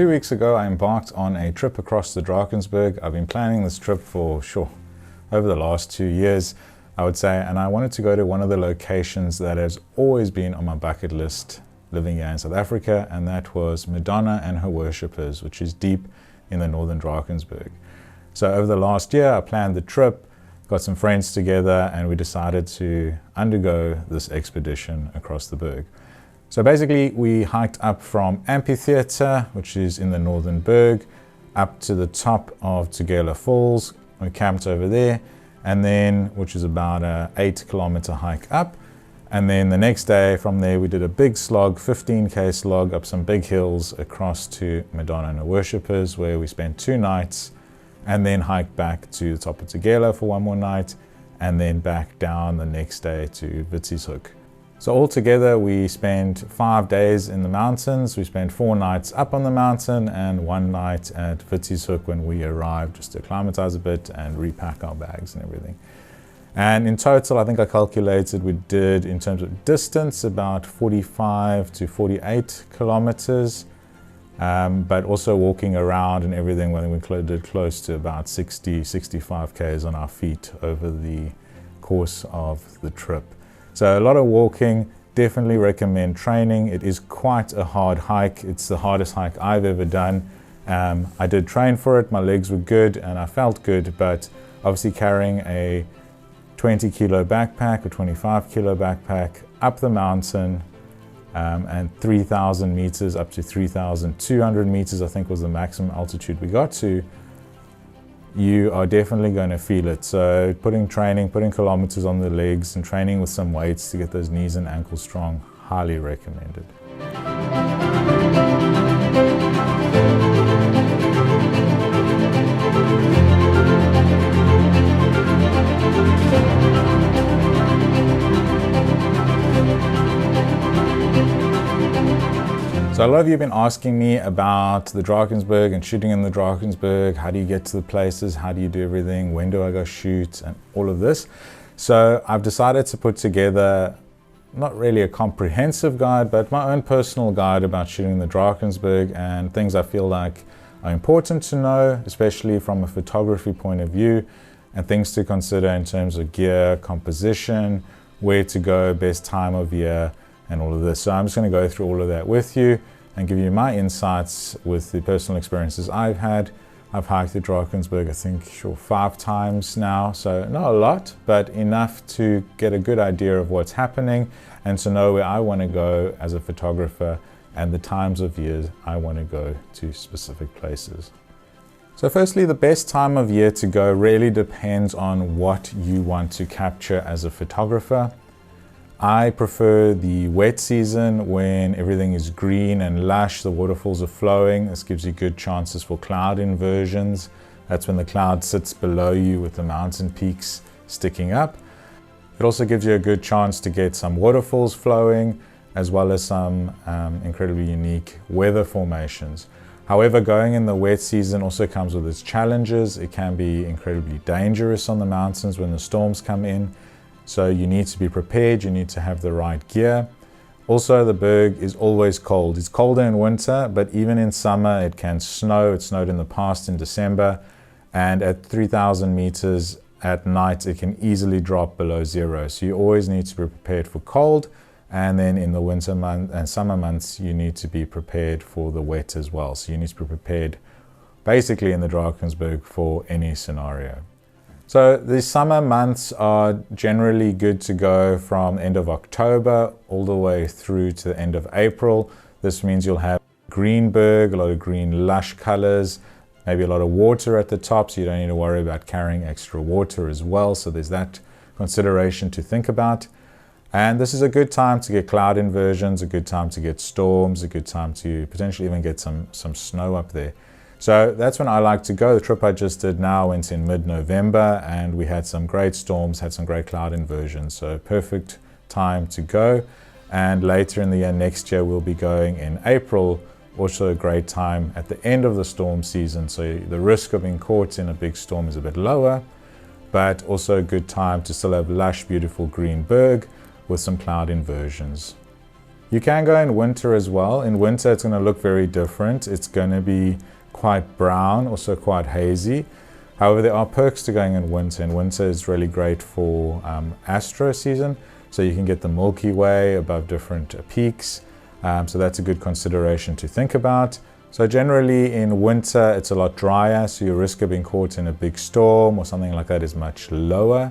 2 weeks ago, I embarked on a trip across the Drakensberg. I've been planning this trip for over the last 2 years, I would say, and I wanted to go to one of the locations that has always been on my bucket list living here in South Africa, and that was Madonna and her worshippers, which is deep in the northern Drakensberg. So over the last year, I planned the trip, got some friends together, and we decided to undergo this expedition across the berg. So basically, we hiked up from Amphitheatre, which is in the northern berg, up to the top of Tugela Falls. We camped over there, and then, which is about a 8-kilometer hike up. And then the next day from there, we did a big slog, 15K slog up some big hills across to Madonna and her worshippers, where we spent 2 nights, and then hiked back to the top of Tugela for 1 more night, and then back down the next day to Vitshoek. So altogether, we spent 5 days in the mountains. We spent 4 nights up on the mountain and 1 night at Vitshoek when we arrived, just to acclimatize a bit and repack our bags and everything. And in total, I think I calculated we did, in terms of distance, about 45 to 48 kilometers. But also walking around and everything, when we did close to about 65 Ks on our feet over the course of the trip. So a lot of walking, definitely recommend training. It is quite a hard hike. It's the hardest hike I've ever done. I did train for it, my legs were good and I felt good, but obviously carrying a 20-kilo backpack or 25-kilo backpack up the mountain, and 3,000 meters up to 3,200 meters, I think was the maximum altitude we got to, you are definitely going to feel it. So putting kilometers on the legs and training with some weights to get those knees and ankles strong, highly recommended. So a lot of you have been asking me about the Drakensberg and shooting in the Drakensberg. How do you get to the places? How do you do everything? When do I go shoot? And all of this. So I've decided to put together, not really a comprehensive guide, but my own personal guide about shooting the Drakensberg and things I feel like are important to know, especially from a photography point of view, and things to consider in terms of gear, composition, where to go, best time of year, and all of this. So I'm just going to go through all of that with you and give you my insights with the personal experiences I've had. I've hiked the Drakensberg, I think, 5 times now, so not a lot, but enough to get a good idea of what's happening and to know where I want to go as a photographer and the times of years I want to go to specific places. So firstly, the best time of year to go really depends on what you want to capture as a photographer. I prefer the wet season when everything is green and lush, the waterfalls are flowing. This gives you good chances for cloud inversions. That's when the cloud sits below you with the mountain peaks sticking up. It also gives you a good chance to get some waterfalls flowing, as well as some incredibly unique weather formations. However, going in the wet season also comes with its challenges. It can be incredibly dangerous on the mountains when the storms come in. So you need to be prepared, you need to have the right gear. Also, the berg is always cold. It's colder in winter, but even in summer it can snow. It snowed in the past in December, and at 3,000 meters at night it can easily drop below 0. So you always need to be prepared for cold, and then in the winter months and summer months you need to be prepared for the wet as well. So you need to be prepared basically in the Drakensberg for any scenario. So the summer months are generally good to go from end of October all the way through to the end of April. This means you'll have green berg, a lot of green lush colors, maybe a lot of water at the top, so you don't need to worry about carrying extra water as well. So there's that consideration to think about. And this is a good time to get cloud inversions, a good time to get storms, a good time to potentially even get some snow up there. So that's when I like to go. The trip I just did now went in mid-November and we had some great storms, had some great cloud inversions. So perfect time to go. And later in the year, next year, we'll be going in April. Also a great time at the end of the storm season. So the risk of being caught in a big storm is a bit lower, but also a good time to still have lush, beautiful green berg with some cloud inversions. You can go in winter as well. In winter, it's going to look very different. It's going to be quite brown, also quite hazy. However, there are perks to going in winter. In winter, it's really great for astro season, so you can get the Milky Way above different peaks. So that's a good consideration to think about. So generally in winter, it's a lot drier, so your risk of being caught in a big storm or something like that is much lower.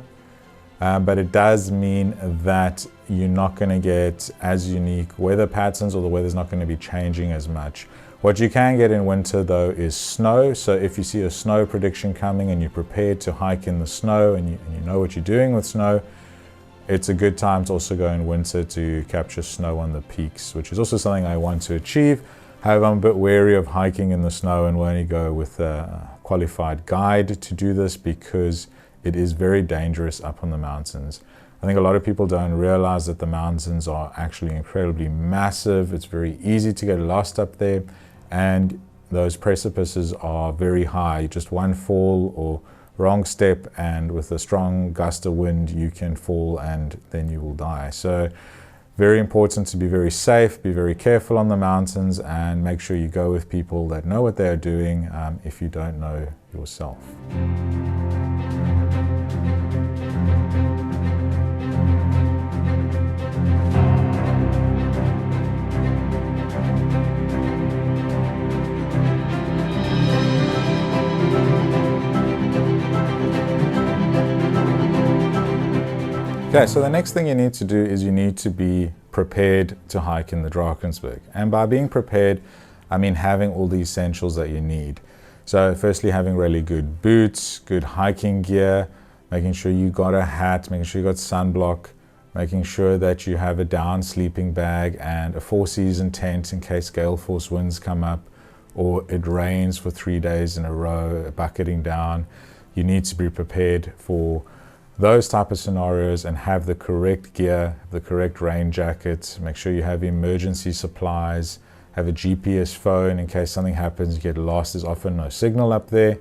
But it does mean that you're not going to get as unique weather patterns, or the weather's not going to be changing as much. What you can get in winter though is snow. So if you see a snow prediction coming and you're prepared to hike in the snow and you know what you're doing with snow, it's a good time to also go in winter to capture snow on the peaks, which is also something I want to achieve. However, I'm a bit wary of hiking in the snow and will only go with a qualified guide to do this because it is very dangerous up on the mountains. I think a lot of people don't realize that the mountains are actually incredibly massive. It's very easy to get lost up there, and those precipices are very high. Just one fall or wrong step, and with a strong gust of wind, you can fall and then you will die. So very important to be very safe, be very careful on the mountains, and make sure you go with people that know what they're doing if you don't know yourself. Okay, so the next thing you need to do is you need to be prepared to hike in the Drakensberg. And by being prepared, I mean having all the essentials that you need. So firstly, having really good boots, good hiking gear, making sure you got a hat, making sure you got sunblock, making sure that you have a down sleeping bag and a 4-season tent in case gale force winds come up or it rains for 3 days in a row, bucketing down. You need to be prepared for those type of scenarios and have the correct gear, the correct rain jacket. Make sure you have emergency supplies, have a GPS phone in case something happens, you get lost. There's often no signal up there.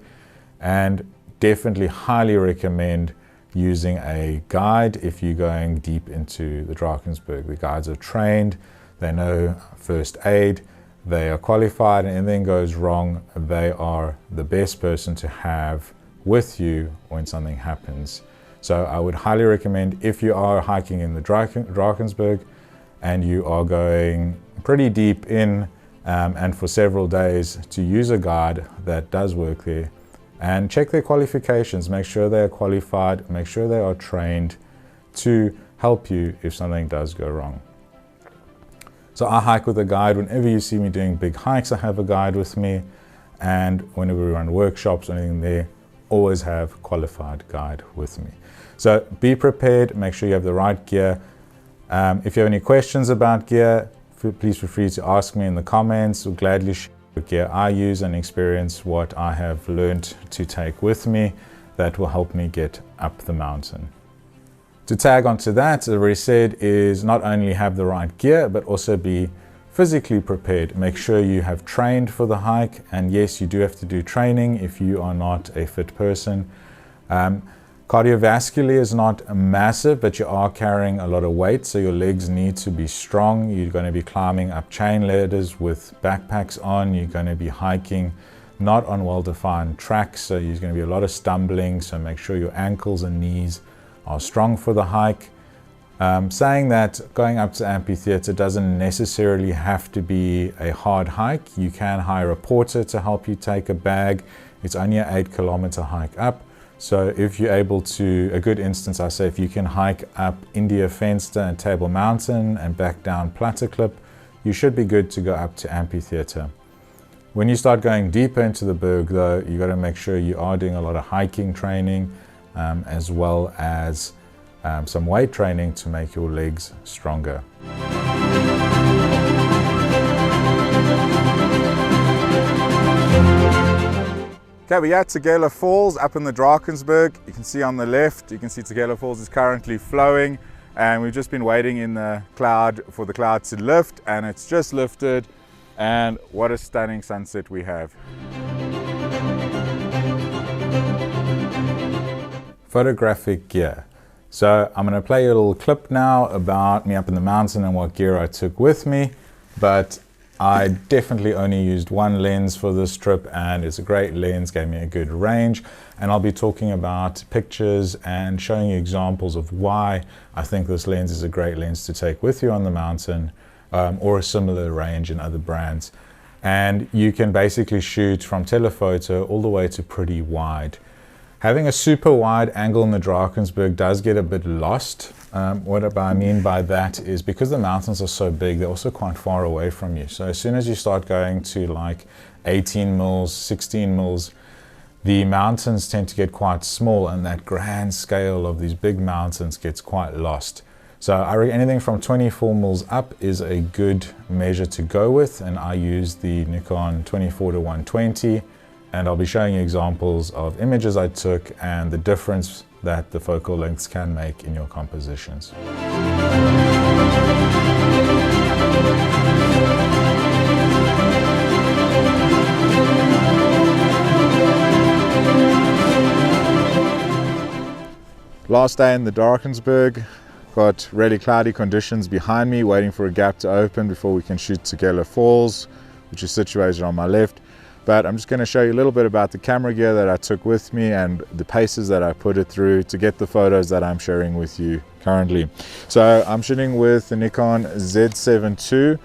And definitely highly recommend using a guide if you're going deep into the Drakensberg. The guides are trained, they know first aid, they are qualified, and if anything goes wrong, they are the best person to have with you when something happens. So I would highly recommend, if you are hiking in the Drakensberg and you are going pretty deep in and for several days, to use a guide that does work there and check their qualifications. Make sure they are qualified, make sure they are trained to help you if something does go wrong. So I hike with a guide. Whenever you see me doing big hikes, I have a guide with me, and whenever we run workshops or anything there, always have qualified guide with me. So be prepared, make sure you have the right gear. If you have any questions about gear, please feel free to ask me in the comments. I'll gladly share what gear I use and experience what I have learned to take with me that will help me get up the mountain. To tag onto that, as I already said, is not only have the right gear, but also be physically prepared. Make sure you have trained for the hike, and yes, you do have to do training if you are not a fit person. Cardiovascularly is not massive, but you are carrying a lot of weight, so your legs need to be strong. You're going to be climbing up chain ladders with backpacks on. You're going to be hiking not on well-defined tracks, so there's going to be a lot of stumbling, so make sure your ankles and knees are strong for the hike. Saying that, going up to amphitheater doesn't necessarily have to be a hard hike. You can hire a porter to help you take a bag. It's only an 8-kilometer hike up. So if you're able to, a good instance, I say, if you can hike up India Fenster and Table Mountain and back down Platteklip, you should be good to go up to amphitheater. When you start going deeper into the berg though, you got to make sure you are doing a lot of hiking training as well as some weight training to make your legs stronger. Okay, we're at Tegela Falls up in the Drakensberg. You can see on the left, you can see Tegela Falls is currently flowing, and we've just been waiting in the cloud for the cloud to lift, and it's just lifted, and what a stunning sunset we have. Photographic gear. So I'm going to play you a little clip now about me up in the mountain and what gear I took with me, but I definitely only used one lens for this trip, and it's a great lens, gave me a good range, and I'll be talking about pictures and showing you examples of why I think this lens is a great lens to take with you on the mountain, or a similar range in other brands. And you can basically shoot from telephoto all the way to pretty wide. Having a super wide angle in the Drakensberg does get a bit lost. What I mean by that is because the mountains are so big, they're also quite far away from you. So as soon as you start going to like 18 mils, 16 mils, the mountains tend to get quite small, and that grand scale of these big mountains gets quite lost. So I reckon anything from 24 mils up is a good measure to go with, and I use the Nikon 24-120. And I'll be showing you examples of images I took and the difference that the focal lengths can make in your compositions. Last day in the Drakensberg, got really cloudy conditions behind me, waiting for a gap to open before we can shoot Together Falls, which is situated on my left. But I'm just going to show you a little bit about the camera gear that I took with me and the paces that I put it through to get the photos that I'm sharing with you currently. So I'm shooting with the Nikon Z7 II.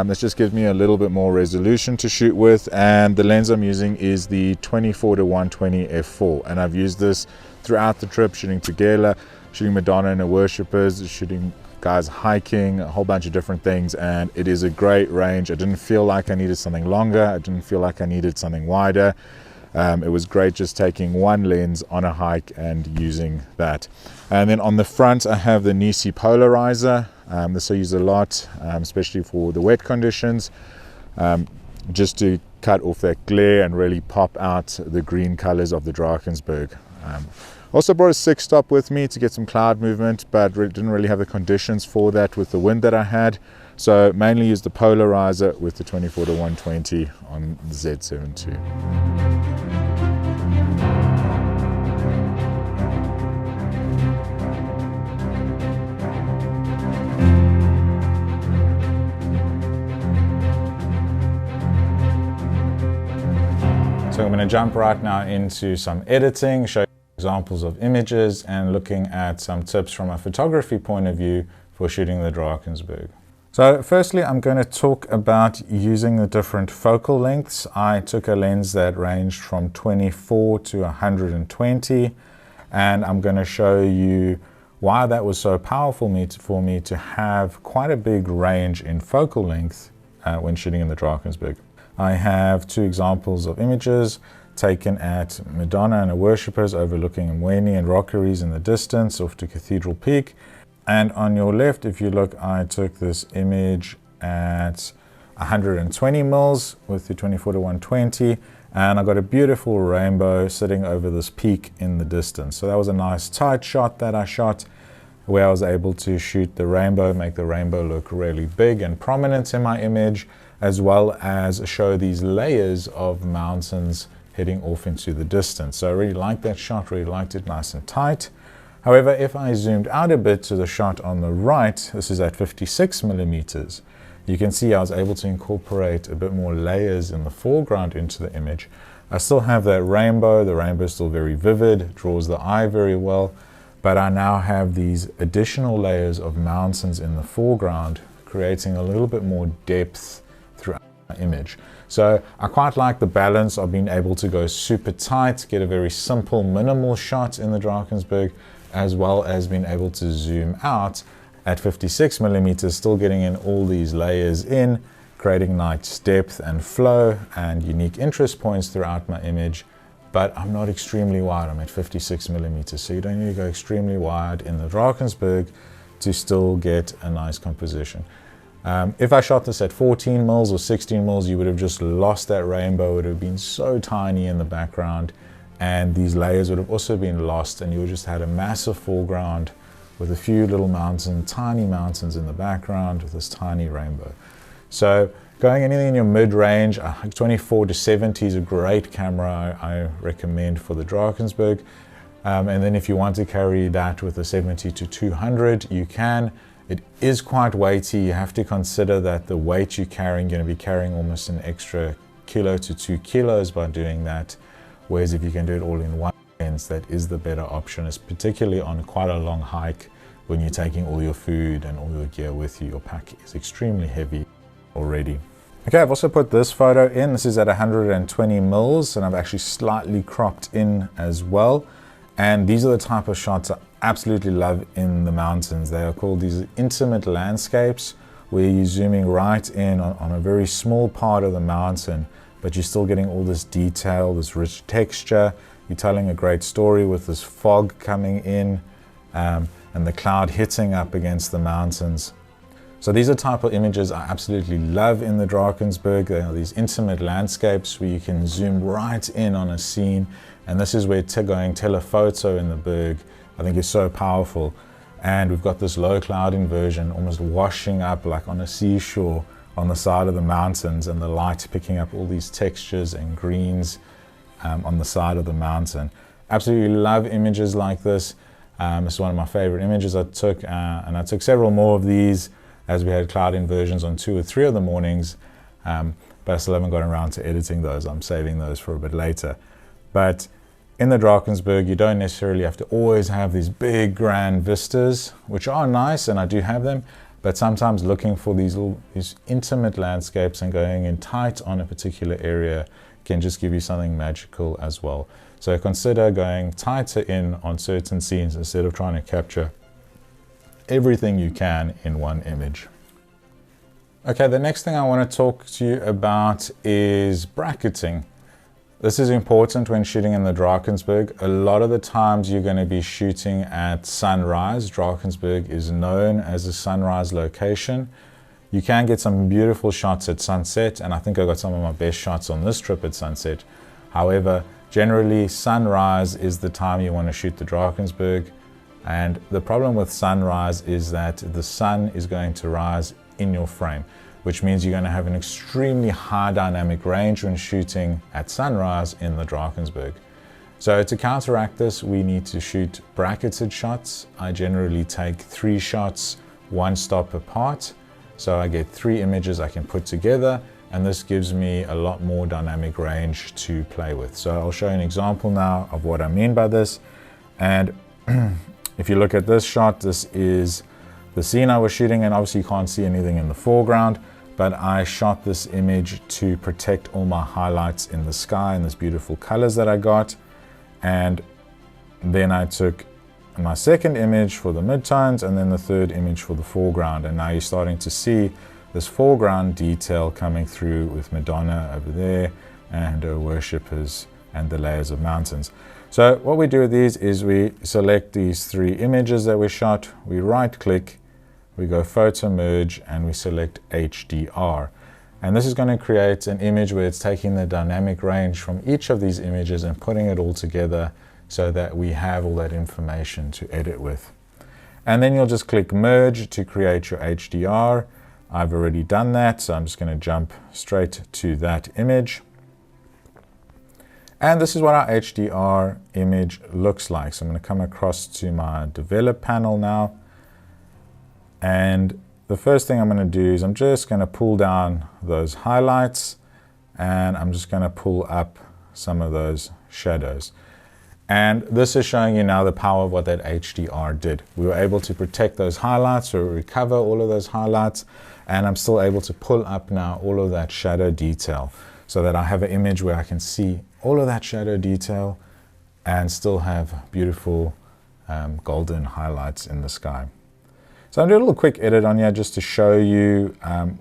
This just gives me a little bit more resolution to shoot with, and the lens I'm using is the 24-120 f4, and I've used this throughout the trip, shooting Together, shooting Madonna and her worshippers, shooting guys hiking, a whole bunch of different things, and it is a great range. I didn't feel like I needed something longer, I didn't feel like I needed something wider. It was great just taking one lens on a hike and using that. And then on the front I have the Nisi polarizer. This I use a lot, especially for the wet conditions, just to cut off that glare and really pop out the green colors of the Drakensberg. Also brought a 6-stop with me to get some cloud movement, but didn't really have the conditions for that with the wind that I had. So mainly used the polarizer with the 24-120 on the Z7 II. So I'm going to jump right now into some editing, show you examples of images, and looking at some tips from a photography point of view for shooting the Drakensberg. So firstly, I'm going to talk about using the different focal lengths. I took a lens that ranged from 24 to 120, and I'm going to show you why that was so powerful for me to have quite a big range in focal length when shooting in the Drakensberg. I have two examples of images taken at Madonna and her worshippers overlooking Mweni and rockeries in the distance off to Cathedral Peak. And on your left, if you look, I took this image at 120 mils with the 24-120, and I got a beautiful rainbow sitting over this peak in the distance. So that was a nice tight shot that I shot, where I was able to shoot the rainbow, make the rainbow look really big and prominent in my image, as well as show these layers of mountains heading off into the distance. So I really liked that shot, really liked it nice and tight. However, if I zoomed out a bit to the shot on the right, this is at 56 millimeters, you can see I was able to incorporate a bit more layers in the foreground into the image. I still have that rainbow, the rainbow is still very vivid, draws the eye very well, but I now have these additional layers of mountains in the foreground, creating a little bit more depth throughout my image. So I quite like the balance of being able to go super tight, get a very simple, minimal shot in the Drakensberg, as well as being able to zoom out at 56 millimeters, still getting in all these layers in, creating nice depth and flow and unique interest points throughout my image. But I'm not extremely wide, I'm at 56 millimeters, so you don't need to go extremely wide in the Drakensberg to still get a nice composition. If I shot this at 14 mils or 16 mils, you would have just lost that rainbow. It would have been so tiny in the background, and these layers would have also been lost, and you would just had a massive foreground with a few little mountains, tiny mountains in the background with this tiny rainbow. So going anything in your mid-range, 24 to 70 is a great camera I recommend for the Drakensberg. And then if you want to carry that with a 70 to 200, you can. It is quite weighty. You have to consider that the weight you're carrying, you're going to be carrying almost an extra kilo to 2 kilos by doing that. Whereas if you can do it all in one sense, that is the better option, is particularly on quite a long hike when you're taking all your food and all your gear with you. Your pack is extremely heavy already. Okay, I've also put this photo in. This is at 120 mils, and I've actually slightly cropped in as well. And these are the type of shots I absolutely love in the mountains. They are called these intimate landscapes, where you're zooming right in on a very small part of the mountain, but you're still getting all this detail, this rich texture. You're telling a great story with this fog coming in and the cloud hitting up against the mountains. So these are type of images I absolutely love in the Drakensberg. They are these intimate landscapes where you can zoom right in on a scene. And this is where going telephoto in the berg, I think, is so powerful. And we've got this low cloud inversion almost washing up like on a seashore on the side of the mountains, and the light picking up all these textures and greens on the side of the mountain. Absolutely love images like this. It's one of my favorite images I took, and I took several more of these as we had cloud inversions on 2 or 3 of the mornings, but I still haven't gotten around to editing those. I'm saving those for a bit later. But in the Drakensberg, you don't necessarily have to always have these big grand vistas, which are nice, and I do have them, but sometimes looking for these intimate landscapes and going in tight on a particular area can just give you something magical as well. So consider going tighter in on certain scenes instead of trying to capture everything you can in one image. Okay, the next thing I want to talk to you about is bracketing. This is important when shooting in the Drakensberg. A lot of the times you're going to be shooting at sunrise. Drakensberg is known as a sunrise location. You can get some beautiful shots at sunset, and I think I got some of my best shots on this trip at sunset. However, generally sunrise is the time you want to shoot the Drakensberg. And the problem with sunrise is that the sun is going to rise in your frame, which means you're going to have an extremely high dynamic range when shooting at sunrise in the Drakensberg. So to counteract this, we need to shoot bracketed shots. I generally take 3 shots, 1 stop apart. So I get 3 images I can put together, and this gives me a lot more dynamic range to play with. So I'll show you an example now of what I mean by this. And if you look at this shot, this is the scene I was shooting, and obviously you can't see anything in the foreground, but I shot this image to protect all my highlights in the sky and this beautiful colors that I got. And then I took my second image for the midtones, and then the third image for the foreground. And now you're starting to see this foreground detail coming through with Madonna over there and her worshippers and the layers of mountains. So what we do with these is we select these 3 images that we shot, we right click, we go photo merge, and we select HDR. And this is going to create an image where it's taking the dynamic range from each of these images and putting it all together so that we have all that information to edit with. And then you'll just click merge to create your HDR. I've already done that, so I'm just going to jump straight to that image. And this is what our HDR image looks like. So I'm going to come across to my develop panel now. And the first thing I'm going to do is I'm just going to pull down those highlights, and I'm just going to pull up some of those shadows. And this is showing you now the power of what that HDR did. We were able to protect those highlights, or recover all of those highlights, and I'm still able to pull up now all of that shadow detail so that I have an image where I can see all of that shadow detail and still have beautiful golden highlights in the sky. So I'm doing a little quick edit on here just to show you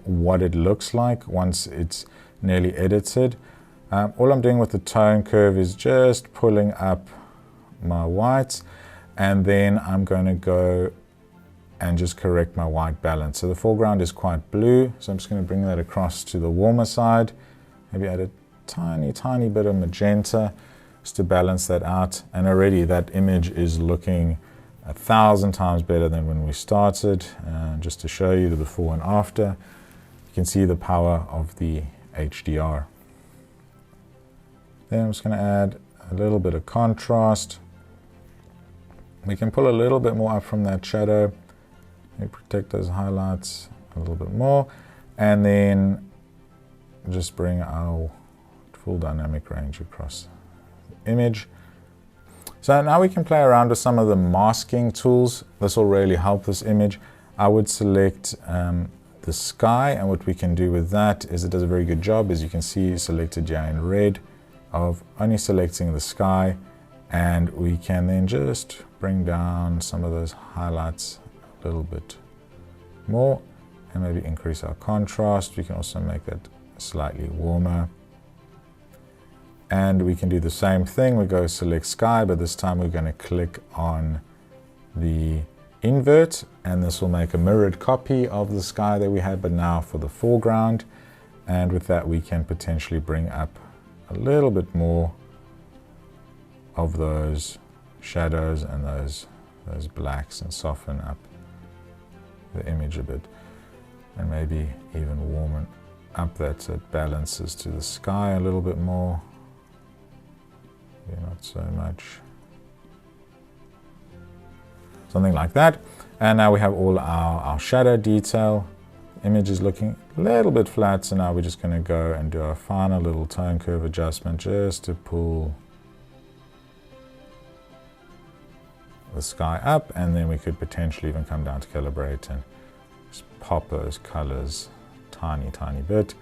what it looks like once it's nearly edited. All I'm doing with the tone curve is just pulling up my whites, and then I'm going to go and just correct my white balance. So the foreground is quite blue, so I'm just going to bring that across to the warmer side, maybe add a tiny bit of magenta just to balance that out. And already that image is looking 1,000 times better than when we started. Just to show you the before and after, you can see the power of the HDR. Then I'm just going to add a little bit of contrast We can pull a little bit more up from that shadow. We protect those highlights a little bit more, and then just bring our full dynamic range across the image. So now we can play around with some of the masking tools. This will really help this image. I would select the sky, and what we can do with that is it does a very good job, as you can see selected here in red, of only selecting the sky, and we can then just bring down some of those highlights a little bit more and maybe increase our contrast. We can also make that slightly warmer. And we can do the same thing. We go select sky, but this time we're going to click on the invert, and this will make a mirrored copy of the sky that we had, but now for the foreground. And with that we can potentially bring up a little bit more of those shadows and those blacks and soften up the image a bit, and maybe even warm up that so it balances to the sky a little bit more. Maybe not so much. Something like that. And now we have all our shadow detail. The image is looking a little bit flat, so now we're just going to go and do a final little tone curve adjustment just to pull the sky up, and then we could potentially even come down to calibrate and just pop those colors tiny bit.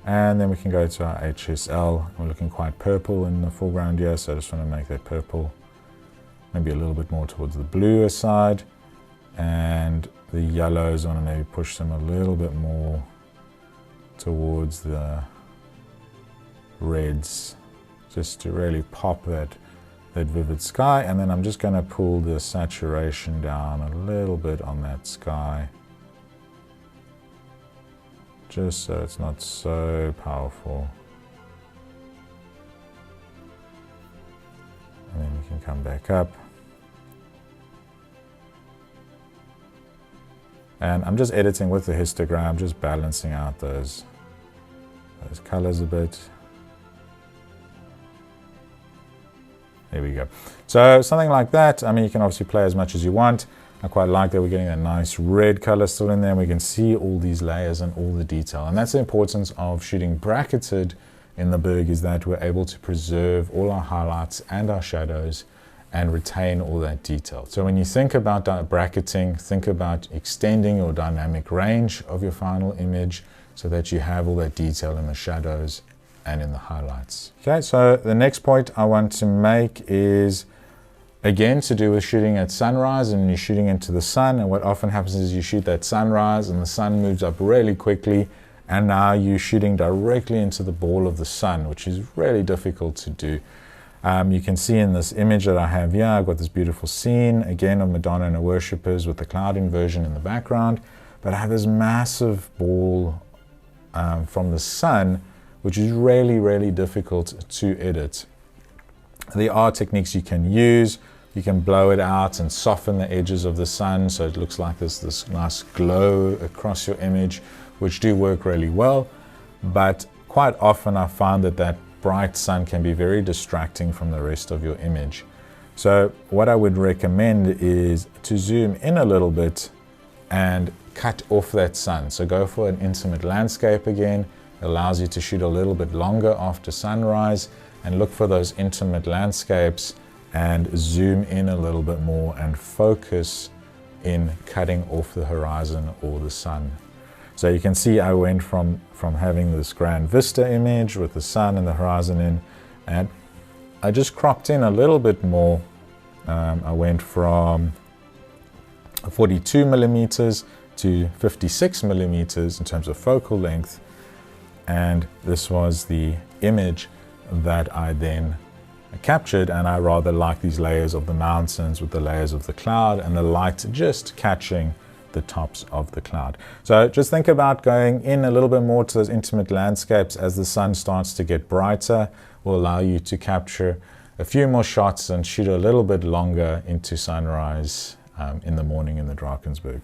And then we can go to our HSL. We're looking quite purple in the foreground here, so I just want to make that purple maybe a little bit more towards the bluer side, and the yellows I want to maybe push them a little bit more towards the reds, just to really pop that vivid sky. And then I'm just going to pull the saturation down a little bit on that sky, just so it's not so powerful. And then we can come back up. And I'm just editing with the histogram, just balancing out those colors a bit. There we go. So something like that. I mean, you can obviously play as much as you want. I quite like that we're getting a nice red color still in there. We can see all these layers and all the detail. And that's the importance of shooting bracketed in the Berg, is that we're able to preserve all our highlights and our shadows and retain all that detail. So when you think about bracketing, think about extending your dynamic range of your final image so that you have all that detail in the shadows and in the highlights. Okay, so the next point I want to make is again to do with shooting at sunrise, and you're shooting into the sun, and what often happens is you shoot that sunrise and the sun moves up really quickly, and now you're shooting directly into the ball of the sun, which is really difficult to do. You can see in this image that I have here, I've got this beautiful scene again of Madonna and her worshippers with the cloud inversion in the background, but I have this massive ball from the sun, which is really difficult to edit. There are techniques you can use. You can blow it out and soften the edges of the sun so it looks like this nice glow across your image, which do work really well. But quite often I find that bright sun can be very distracting from the rest of your image. So what I would recommend is to zoom in a little bit and cut off that sun. So go for an intimate landscape again. It allows you to shoot a little bit longer after sunrise, and look for those intimate landscapes and zoom in a little bit more and focus in cutting off the horizon or the sun. So you can see I went from having this grand vista image with the sun and the horizon in, and I just cropped in a little bit more. I went from 42 millimeters to 56 millimeters in terms of focal length, and this was the image that I then captured. And I rather like these layers of the mountains with the layers of the cloud and the light just catching the tops of the cloud. So just think about going in a little bit more to those intimate landscapes as the sun starts to get brighter. Will allow you to capture a few more shots and shoot a little bit longer into sunrise in the morning in the Drakensberg.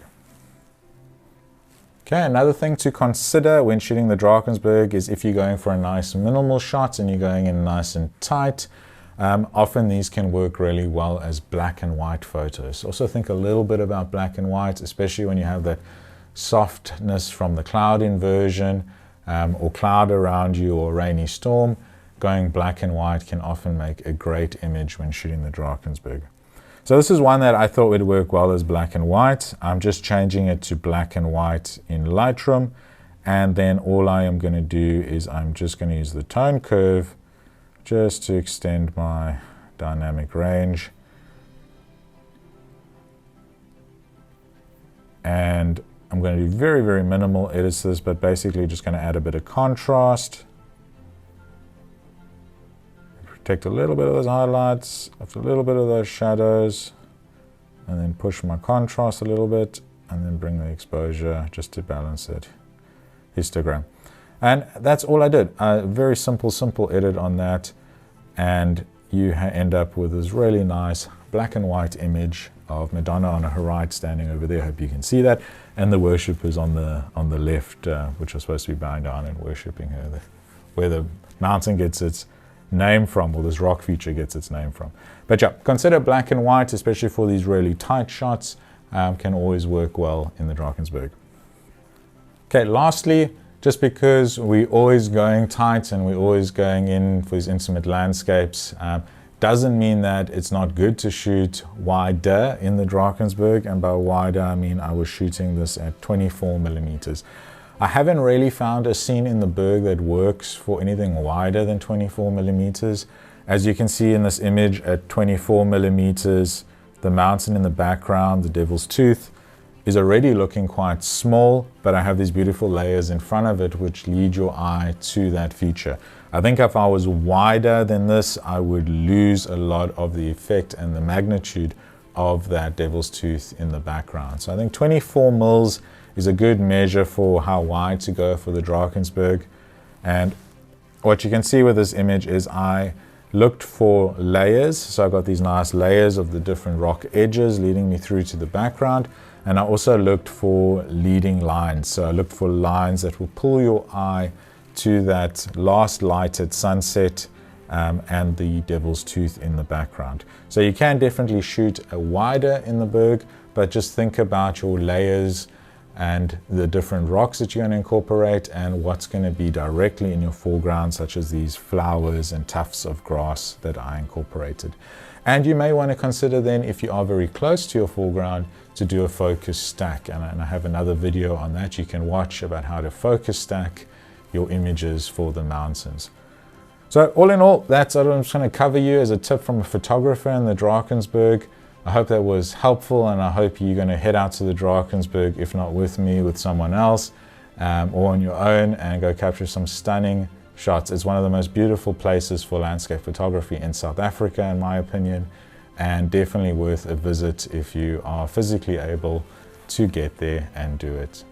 Okay, another thing to consider when shooting the Drakensberg is if you're going for a nice minimal shot and you're going in nice and tight, Often these can work really well as black and white photos. Also think a little bit about black and white, especially when you have that softness from the cloud inversion or cloud around you or rainy storm. Going black and white can often make a great image when shooting the Drakensberg. So this is one that I thought would work well as black and white. I'm just changing it to black and white in Lightroom. And then all I am going to do is I'm just going to use the tone curve just to extend my dynamic range. And I'm going to do very, very minimal edits to this, but basically just going to add a bit of contrast. Protect a little bit of those highlights, a little bit of those shadows, and then push my contrast a little bit, and then bring the exposure just to balance it. Histogram. And that's all I did. A very simple edit on that, and you end up with this really nice black and white image of Madonna on her right standing over there. I hope you can see that, and the worshippers on the left, which are supposed to be bowing down and worshipping her, where the mountain gets its name from, or this rock feature gets its name from. But yeah, consider black and white, especially for these really tight shots, can always work well in the Drakensberg. Okay, lastly, just because we're always going tight and we're always going in for these intimate landscapes, doesn't mean that it's not good to shoot wider in the Drakensberg. And by wider, I mean I was shooting this at 24 millimeters. I haven't really found a scene in the Berg that works for anything wider than 24 millimeters. As you can see in this image at 24 millimeters, the mountain in the background, the Devil's Tooth, is already looking quite small, but I have these beautiful layers in front of it which lead your eye to that feature. I think if I was wider than this, I would lose a lot of the effect and the magnitude of that Devil's Tooth in the background. So I think 24 mils is a good measure for how wide to go for the Drakensberg. And what you can see with this image is I looked for layers. So I've got these nice layers of the different rock edges leading me through to the background. And I also looked for leading lines. So I looked for lines that will pull your eye to that last lighted sunset and the Devil's Tooth in the background. So you can definitely shoot a wider in the Berg, but just think about your layers and the different rocks that you're going to incorporate and what's going to be directly in your foreground, such as these flowers and tufts of grass that I incorporated. And you may want to consider then, if you are very close to your foreground, to do a focus stack. And I have another video on that you can watch about how to focus stack your images for the mountains. So all in all, that's what I'm just going to cover you as a tip from a photographer in the Drakensberg. I hope that was helpful, and I hope you're going to head out to the Drakensberg, if not with me, with someone else, or on your own, and go capture some stunning shots. It's one of the most beautiful places for landscape photography in South Africa, in my opinion, and definitely worth a visit if you are physically able to get there and do it.